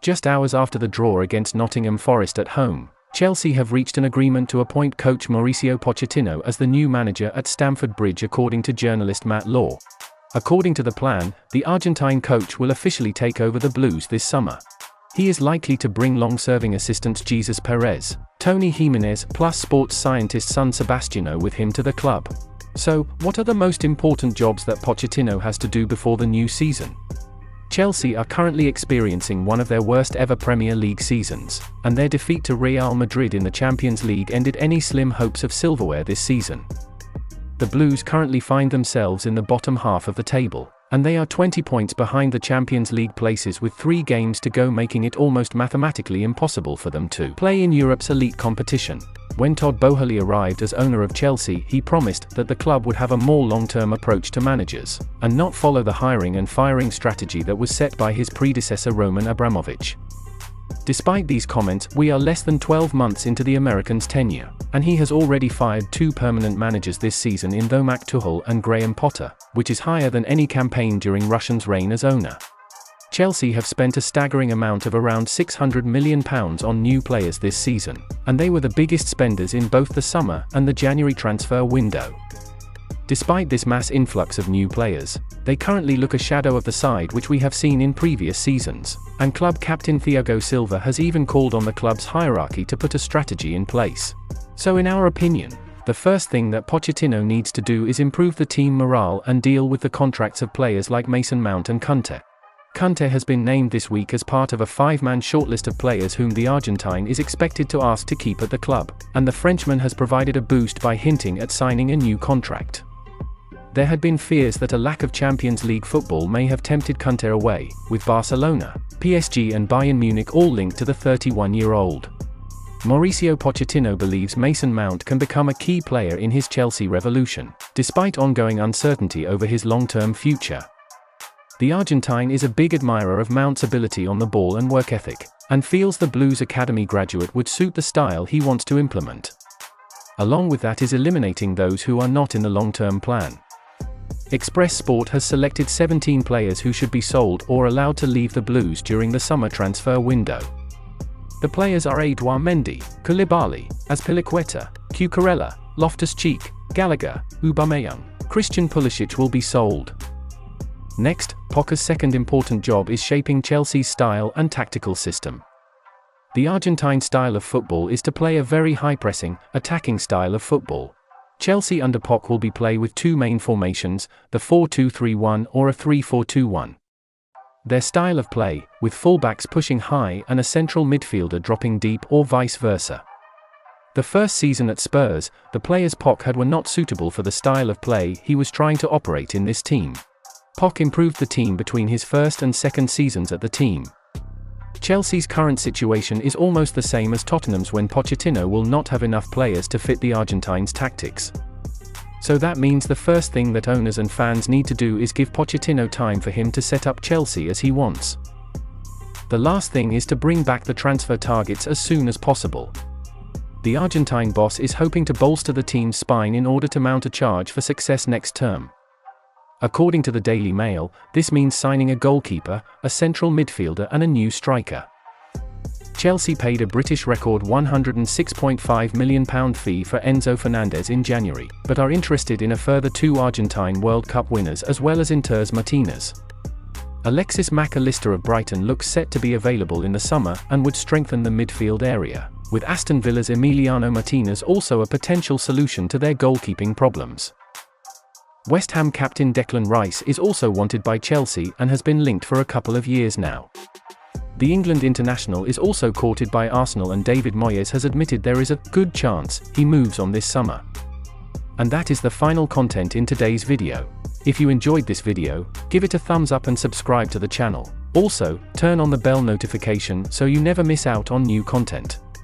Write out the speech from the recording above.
Just hours after the draw against Nottingham Forest at home, Chelsea have reached an agreement to appoint coach Mauricio Pochettino as the new manager at Stamford Bridge, according to journalist Matt Law. According to the plan, the Argentine coach will officially take over the Blues this summer. He is likely to bring long-serving assistants Jesus Perez, Tony Jimenez plus sports scientist Son Sebastiano with him to the club. So, what are the most important jobs that Pochettino has to do before the new season? Chelsea are currently experiencing one of their worst ever Premier League seasons, and their defeat to Real Madrid in the Champions League ended any slim hopes of silverware this season. The Blues currently find themselves in the bottom half of the table, and they are 20 points behind the Champions League places with 3 games to go, making it almost mathematically impossible for them to play in Europe's elite competition. When Todd Boehly arrived as owner of Chelsea, he promised that the club would have a more long-term approach to managers, and not follow the hiring and firing strategy that was set by his predecessor Roman Abramovich. Despite these comments, we are less than 12 months into the American's tenure, and he has already fired 2 permanent managers this season in Thomas Tuchel and Graham Potter, which is higher than any campaign during Russian's reign as owner. Chelsea have spent a staggering amount of around £600 million on new players this season, and they were the biggest spenders in both the summer and the January transfer window. Despite this mass influx of new players, they currently look a shadow of the side which we have seen in previous seasons, and club captain Thiago Silva has even called on the club's hierarchy to put a strategy in place. So in our opinion, the first thing that Pochettino needs to do is improve the team morale and deal with the contracts of players like Mason Mount and Kunte. Kunte has been named this week as part of a 5-man shortlist of players whom the Argentine is expected to ask to keep at the club, and the Frenchman has provided a boost by hinting at signing a new contract. There had been fears that a lack of Champions League football may have tempted Kunte away, with Barcelona, PSG and Bayern Munich all linked to the 31-year-old. Mauricio Pochettino believes Mason Mount can become a key player in his Chelsea revolution, despite ongoing uncertainty over his long-term future. The Argentine is a big admirer of Mount's ability on the ball and work ethic, and feels the Blues Academy graduate would suit the style he wants to implement. Along with that is eliminating those who are not in the long-term plan. Express Sport has selected 17 players who should be sold or allowed to leave the Blues during the summer transfer window. The players are Edouard Mendy, Koulibaly, Azpilicueta, Cucurella, Loftus-Cheek, Gallagher, Aubameyang. Christian Pulisic will be sold. Next, Poch's second important job is shaping Chelsea's style and tactical system. The Argentine style of football is to play a very high-pressing, attacking style of football. Chelsea under Poch will be play with 2 main formations, the 4-2-3-1 or a 3-4-2-1. Their style of play, with fullbacks pushing high and a central midfielder dropping deep or vice versa. The first season at Spurs, the players Poch had were not suitable for the style of play he was trying to operate in this team. Poch improved the team between his first and second seasons at the team. Chelsea's current situation is almost the same as Tottenham's when Pochettino will not have enough players to fit the Argentine's tactics. So that means the first thing that owners and fans need to do is give Pochettino time for him to set up Chelsea as he wants. The last thing is to bring back the transfer targets as soon as possible. The Argentine boss is hoping to bolster the team's spine in order to mount a charge for success next term. According to the Daily Mail, this means signing a goalkeeper, a central midfielder and a new striker. Chelsea paid a British record £106.5 million fee for Enzo Fernandez in January, but are interested in a further 2 Argentine World Cup winners as well as Inter's Martinez. Alexis Mac Allister of Brighton looks set to be available in the summer and would strengthen the midfield area, with Aston Villa's Emiliano Martinez also a potential solution to their goalkeeping problems. West Ham captain Declan Rice is also wanted by Chelsea and has been linked for a couple of years now. The England international is also courted by Arsenal, and David Moyes has admitted there is a good chance he moves on this summer. And that is the final content in today's video. If you enjoyed this video, give it a thumbs up and subscribe to the channel. Also, turn on the bell notification so you never miss out on new content.